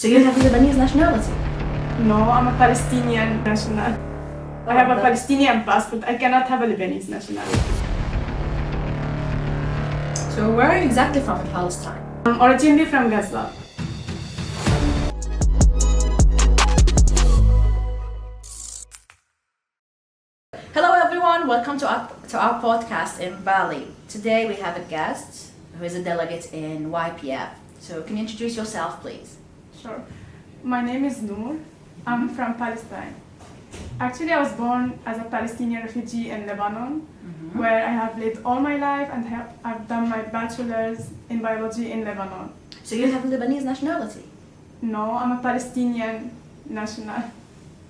So you have Lebanese nationality? No, I'm a Palestinian national. I have a Palestinian passport. I cannot have a Lebanese nationality. So where are you exactly from in Palestine? I'm originally from Gaza. Hello everyone, welcome to our podcast in Bali. Today we have a guest who is a delegate in YPF. So can you introduce yourself please? Sure. My name is Noor. I'm from Palestine. Actually, I was born as a Palestinian refugee in Lebanon, where I have lived all my life and I've done my bachelor's in biology in Lebanon. So you have Lebanese nationality? No, I'm a Palestinian national.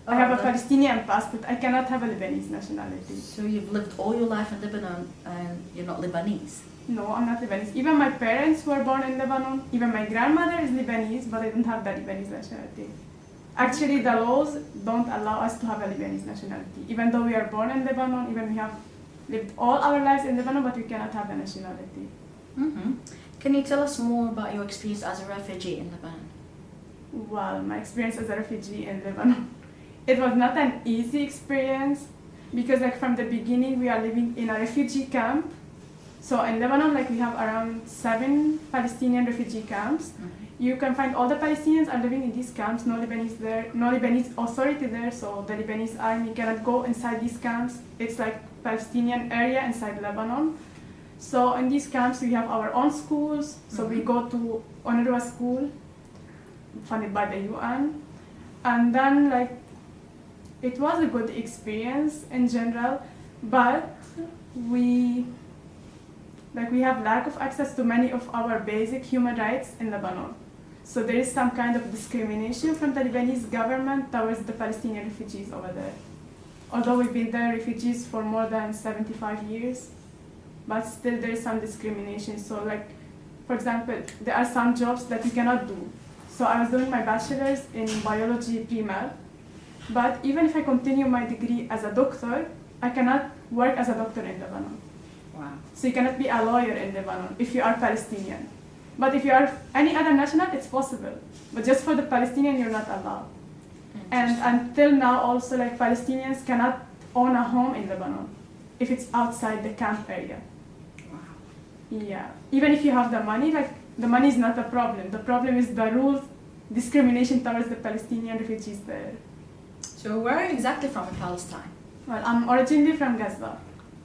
I have a Palestinian passport. I cannot have a Lebanese nationality. So you've lived all your life in Lebanon and you're not Lebanese? No, I'm not Lebanese. Even my parents were born in Lebanon. Even my grandmother is Lebanese, but I don't have the Lebanese nationality. Actually, the laws don't allow us to have a Lebanese nationality. Even though we are born in Lebanon, even we have lived all our lives in Lebanon, but we cannot have the nationality. Can you tell us more about your experience as a refugee in Lebanon? Well, my experience as a refugee in Lebanon, it was not an easy experience because from the beginning we are living in a refugee camp. So in Lebanon, we have around 7 Palestinian refugee camps. You can find all the Palestinians are living in these camps, no Lebanese there, no Lebanese authority there, so the Lebanese army cannot go inside these camps. It's like Palestinian area inside Lebanon. So in these camps we have our own schools, so we go to UNRWA school, funded by the UN. And then it was a good experience in general, but we have lack of access to many of our basic human rights in Lebanon. So there is some kind of discrimination from the Lebanese government towards the Palestinian refugees over there. Although we've been there refugees for more than 75 years, but still there is some discrimination. So for example, there are some jobs that you cannot do. So I was doing my bachelor's in biology pre-med, but even if I continue my degree as a doctor, I cannot work as a doctor in Lebanon. Wow. So you cannot be a lawyer in Lebanon if you are Palestinian. But if you are any other national, it's possible. But just for the Palestinian, you're not allowed. And until now, also, Palestinians cannot own a home in Lebanon if it's outside the camp area. Wow. Yeah. Even if you have the money, the money is not a problem. The problem is the rules, discrimination towards the Palestinian refugees there. So where are you exactly from in Palestine? Well, I'm originally from Gaza.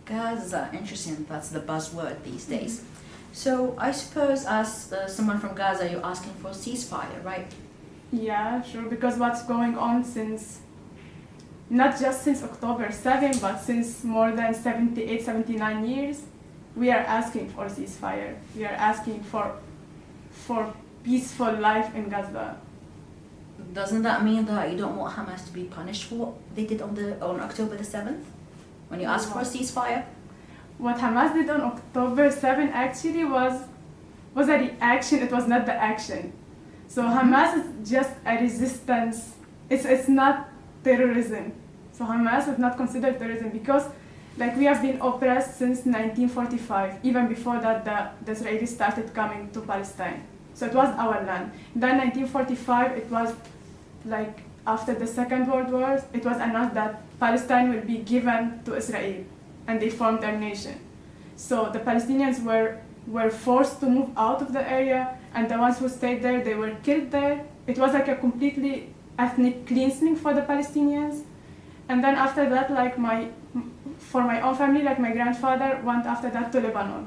Gaza, interesting. That's the buzzword these days. So I suppose as someone from Gaza, you're asking for a ceasefire, right? Yeah, sure, because what's going on since, not just since October 7, but since more than 78, 79 years, we are asking for a ceasefire. We are asking for peaceful life in Gaza. Doesn't that mean that you don't want Hamas to be punished for what they did on October the 7th? When you asked for a ceasefire? What Hamas did on October 7 actually was a reaction, it was not the action. So Hamas is just a resistance, it's not terrorism. So Hamas is not considered terrorism because we have been oppressed since 1945, even before that the Israelis started coming to Palestine. So it was our land. Then 1945, it was after the Second World War, it was announced that Palestine will be given to Israel, and they formed their nation. So the Palestinians were forced to move out of the area, and the ones who stayed there, they were killed there. It was a completely ethnic cleansing for the Palestinians. And then after that, for my own family, my grandfather went after that to Lebanon,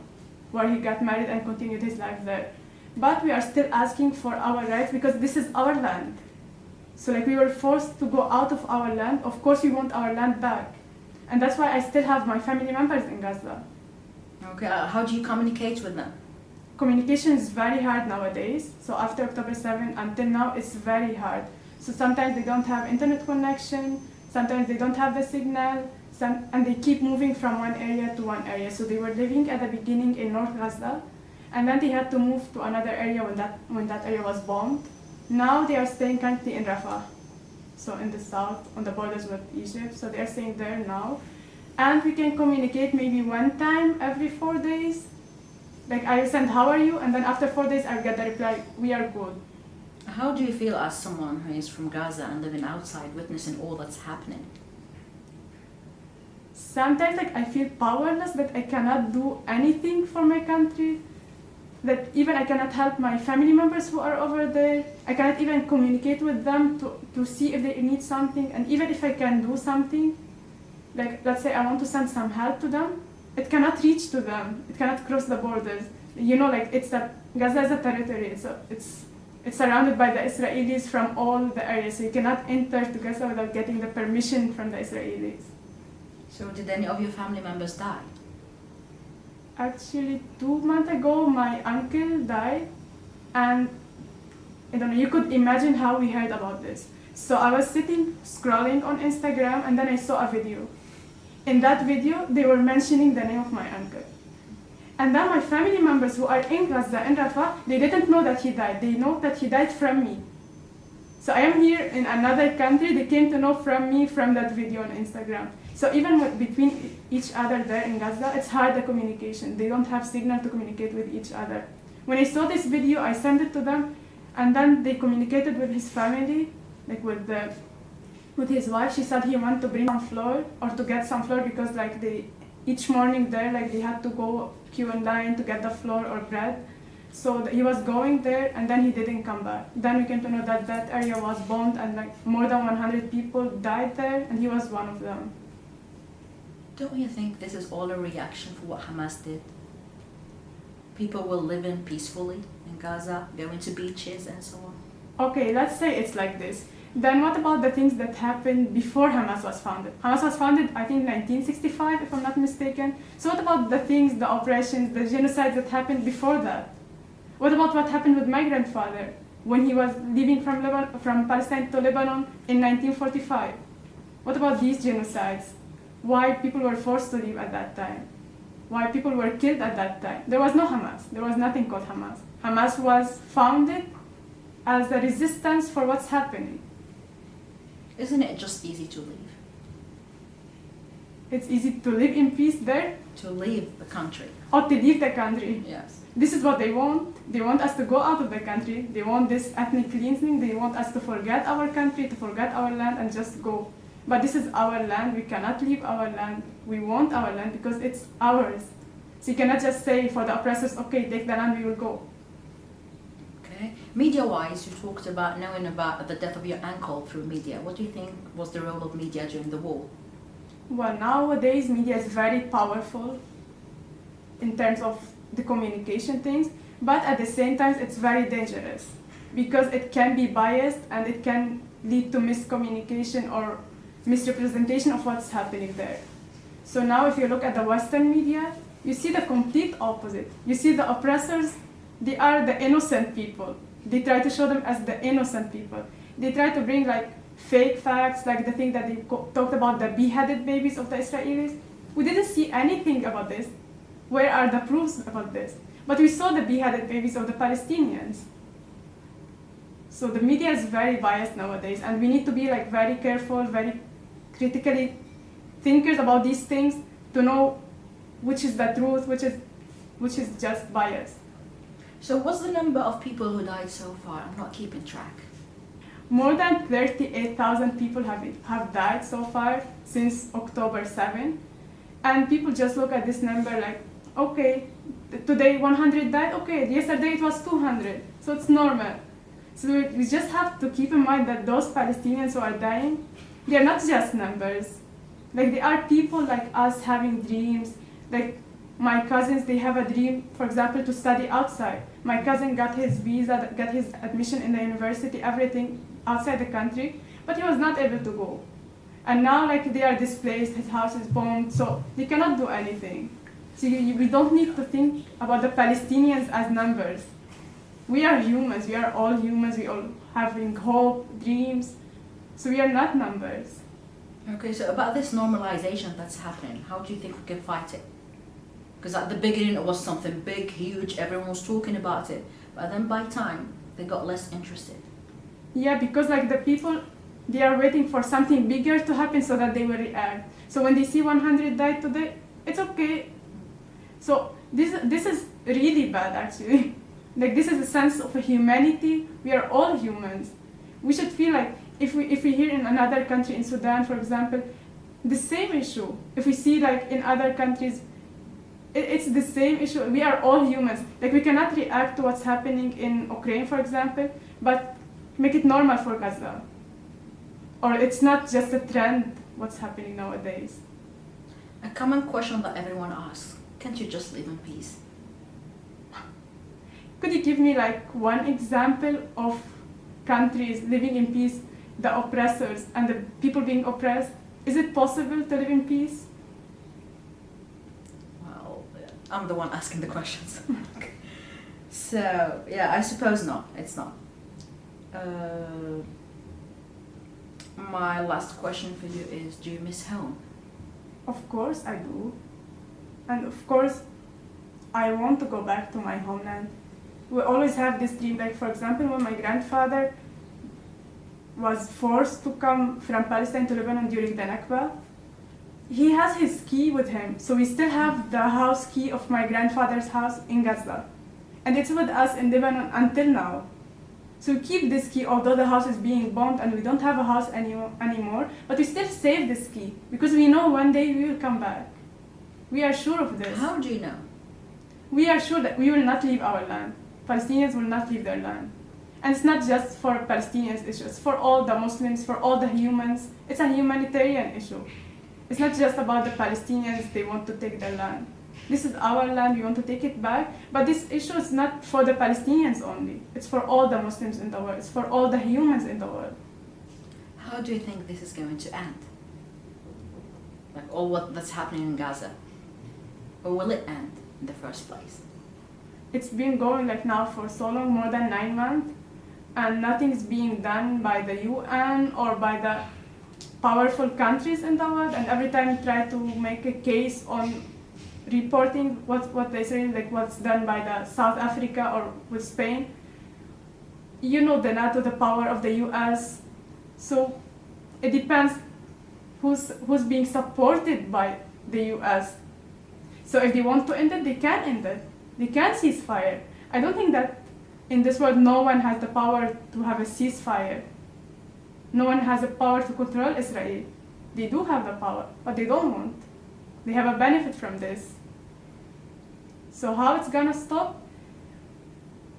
where he got married and continued his life there. But we are still asking for our rights because this is our land. So we were forced to go out of our land. Of course we want our land back. And that's why I still have my family members in Gaza. Okay, how do you communicate with them? Communication is very hard nowadays. So after October 7 until now, it's very hard. So sometimes they don't have internet connection, sometimes they don't have the signal, and they keep moving from one area to one area. So they were living at the beginning in North Gaza, and then they had to move to another area when that area was bombed. Now they are staying currently in Rafah, so in the south, on the borders with Egypt. So they are staying there now. And we can communicate maybe one time every 4 days. I send, how are you? And then after 4 days, I get the reply, we are good. How do you feel as someone who is from Gaza and living outside, witnessing all that's happening? Sometimes like I feel powerless, that I cannot do anything for my country, that even I cannot help my family members who are over there. I cannot even communicate with them to see if they need something. And even if I can do something, like let's say I want to send some help to them, it cannot reach to them. It cannot cross the borders. You know, like Gaza is a territory. It's surrounded by the Israelis from all the areas. So you cannot enter to Gaza without getting the permission from the Israelis. So did any of your family members die? Actually, 2 months ago, my uncle died, and I don't know, you could imagine how we heard about this. So I was sitting scrolling on Instagram, and then I saw a video. In that video, they were mentioning the name of my uncle. And then my family members who are in Gaza, in Rafah, they didn't know that he died. They know that he died from me. So I am here in another country, they came to know from me from that video on Instagram. So even between each other there in Gaza, it's hard, the communication. They don't have signal to communicate with each other. When I saw this video, I sent it to them, and then they communicated with his family, like with his wife. She said he wanted to bring some flour or to get some flour because like each morning there, like they had to go queue in line to get the flour or bread. So he was going there, and then he didn't come back. Then we came to know that that area was bombed, and like more than 100 people died there, and he was one of them. Don't you think this is all a reaction for what Hamas did? People will live in peacefully in Gaza, going to beaches and so on. Okay, let's say it's like this. Then what about the things that happened before Hamas was founded? Hamas was founded, I think, 1965, if I'm not mistaken. So what about the things, the operations, the genocide that happened before that? What about what happened with my grandfather when he was leaving from Palestine to Lebanon in 1945? What about these genocides? Why people were forced to leave at that time? Why people were killed at that time? There was no Hamas. There was nothing called Hamas. Hamas was founded as a resistance for what's happening. Isn't it just easy to leave? It's easy to live in peace there? To leave the country. Or to leave the country. Yes. This is what they want. They want us to go out of the country. They want this ethnic cleansing. They want us to forget our country, to forget our land and just go. But this is our land. We cannot leave our land. We want our land because it's ours. So you cannot just say for the oppressors, okay, take the land, we will go. Okay. Media-wise, you talked about knowing about the death of your uncle through media. What do you think was the role of media during the war? Well, nowadays media is very powerful in terms of the communication things, but at the same time it's very dangerous because it can be biased and it can lead to miscommunication or misrepresentation of what's happening there. So now if you look at the Western media, you see the complete opposite. You see the oppressors, they are the innocent people. They try to show them as the innocent people. They try to bring like fake facts, like the thing that they talked about, the beheaded babies of the Israelis. We didn't see anything about this. Where are the proofs about this? But we saw the beheaded babies of the Palestinians. So the media is very biased nowadays, and we need to be like very careful, very critically thinkers about these things to know which is the truth, which is just bias. So what's the number of people who died so far? I'm not keeping track. More than 38,000 people have died so far since October 7. And people just look at this number like, okay, today 100 died, okay, yesterday it was 200, so it's normal. So we just have to keep in mind that those Palestinians who are dying, they are not just numbers. Like, they are people like us having dreams. Like, my cousins, they have a dream, for example, to study outside. My cousin got his visa, got his admission in the university, everything outside the country, but he was not able to go. And now, like, they are displaced, his house is bombed, so they cannot do anything. So we don't need to think about the Palestinians as numbers. We are humans, we are all humans, we all having hope, dreams, so we are not numbers. Okay, so about this normalization that's happening, how do you think we can fight it? Because at the beginning it was something big, huge, everyone was talking about it, but then by time, they got less interested. Yeah, because like the people, they are waiting for something bigger to happen so that they will react. So when they see 100 died today, it's okay. So this is really bad actually. Like this is a sense of a humanity. We are all humans. We should feel like if we hear in another country, in Sudan, for example, the same issue. If we see like in other countries, it's the same issue. We are all humans. Like we cannot react to what's happening in Ukraine, for example, but make it normal for Gaza. Or it's not just a trend, what's happening nowadays. A common question that everyone asks, can't you just live in peace? Could you give me like one example of countries living in peace, the oppressors and the people being oppressed? Is it possible to live in peace? Well, I'm the one asking the questions. So, yeah, I suppose not. It's not. My last question for you is, do you miss home? Of course I do. And of course, I want to go back to my homeland. We always have this dream, like for example, when my grandfather was forced to come from Palestine to Lebanon during the Nakba, he has his key with him. So we still have the house key of my grandfather's house in Gaza. And it's with us in Lebanon until now. So we keep this key, although the house is being bombed and we don't have a house anymore, but we still save this key because we know one day we will come back. We are sure of this. How do you know? We are sure that we will not leave our land. Palestinians will not leave their land. And it's not just for Palestinians issue, it's for all the Muslims, for all the humans. It's a humanitarian issue. It's not just about the Palestinians, they want to take their land. This is our land, we want to take it back. But this issue is not for the Palestinians only. It's for all the Muslims in the world. It's for all the humans in the world. How do you think this is going to end? Like all what that's happening in Gaza? Or will it end in the first place? It's been going like now for so long, more than 9 months, and nothing's being done by the UN or by the powerful countries in the world. And every time we try to make a case on reporting what they say, like what's done by the South Africa or with Spain, you know, the NATO, the power of the US. So it depends who's being supported by the US. So if they want to end it, they can end it. They can cease fire. I don't think that in this world no one has the power to have a ceasefire. No one has the power to control Israel. They do have the power, but they don't want. They have a benefit from this. So how it's gonna stop?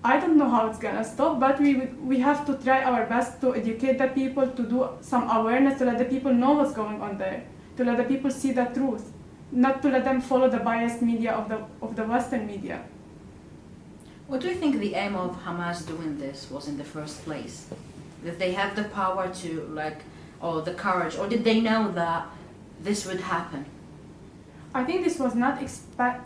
I don't know how it's gonna stop, but we have to try our best to educate the people, to do some awareness, to let the people know what's going on there, to let the people see the truth, not to let them follow the biased media of the Western media. What do you think the aim of Hamas doing this was in the first place? Did they have the power to, or the courage, or did they know that this would happen? I think this was not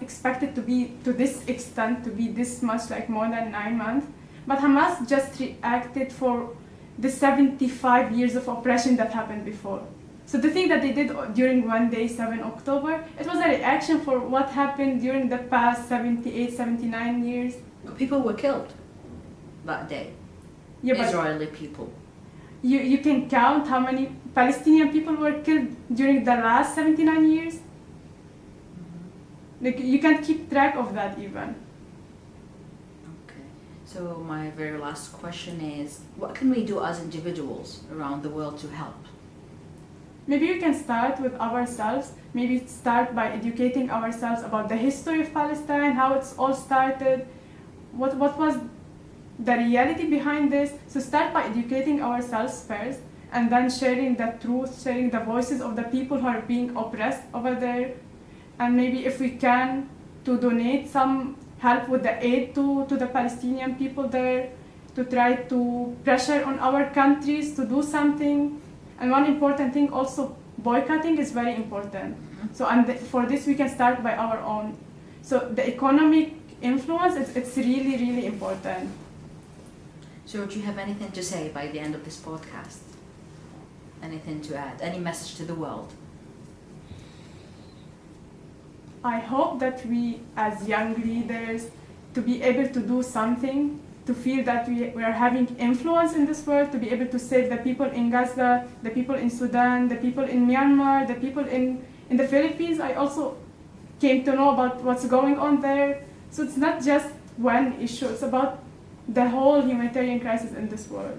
expected to be to this extent, to be this much, like more than 9 months. But Hamas just reacted for the 75 years of oppression that happened before. So the thing that they did during one day, 7 October, it was a reaction for what happened during the past 78, 79 years. People were killed that day. Yeah, Israeli people. You can count how many Palestinian people were killed during the last 79 years? Like, you can't keep track of that even. Okay. So my very last question is, what can we do as individuals around the world to help? Maybe we can start with ourselves. Maybe start by educating ourselves about the history of Palestine, how it's all started, what was the reality behind this. So start by educating ourselves first, and then sharing the truth, sharing the voices of the people who are being oppressed over there. And maybe if we can, to donate some help with the aid to the Palestinian people there, to try to pressure on our countries to do something. And one important thing also, boycotting is very important. So for this we can start by our own. So the economic influence, it's really, really important. So do you have anything to say by the end of this podcast? Anything to add? Any message to the world? I hope that we, as young leaders, to be able to do something, to feel that we are having influence in this world, to be able to save the people in Gaza, the people in Sudan, the people in Myanmar, the people in the Philippines. I also came to know about what's going on there. So it's not just one issue, it's about the whole humanitarian crisis in this world.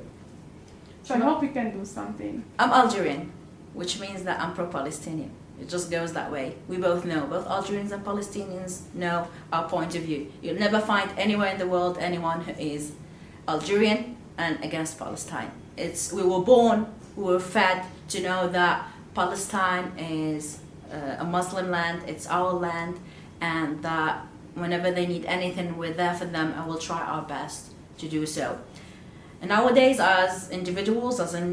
So I Sure. hope we can do something. I'm Algerian, which means that I'm pro-Palestinian. It just goes that way. We both know, both Algerians and Palestinians know our point of view. You'll never find anywhere in the world anyone who is Algerian and against Palestine. We were born, we were fed to know that Palestine is a Muslim land, it's our land, and that whenever they need anything, we're there for them, and we'll try our best to do so. And nowadays, as individuals, as an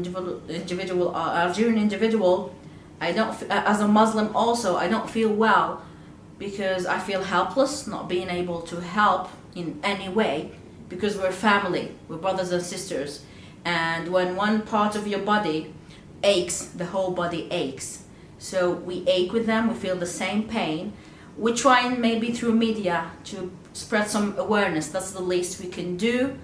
individual Algerian individual, as a Muslim also, I don't feel well because I feel helpless, not being able to help in any way, because we're family, we're brothers and sisters, and when one part of your body aches, the whole body aches. So we ache with them, we feel the same pain. We try and maybe through media to spread some awareness. That's the least we can do.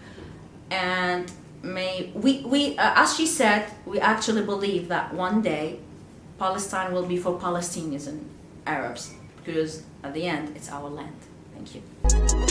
And as she said, we actually believe that one day Palestine will be for Palestinians and Arabs, because at the end it's our land. Thank you.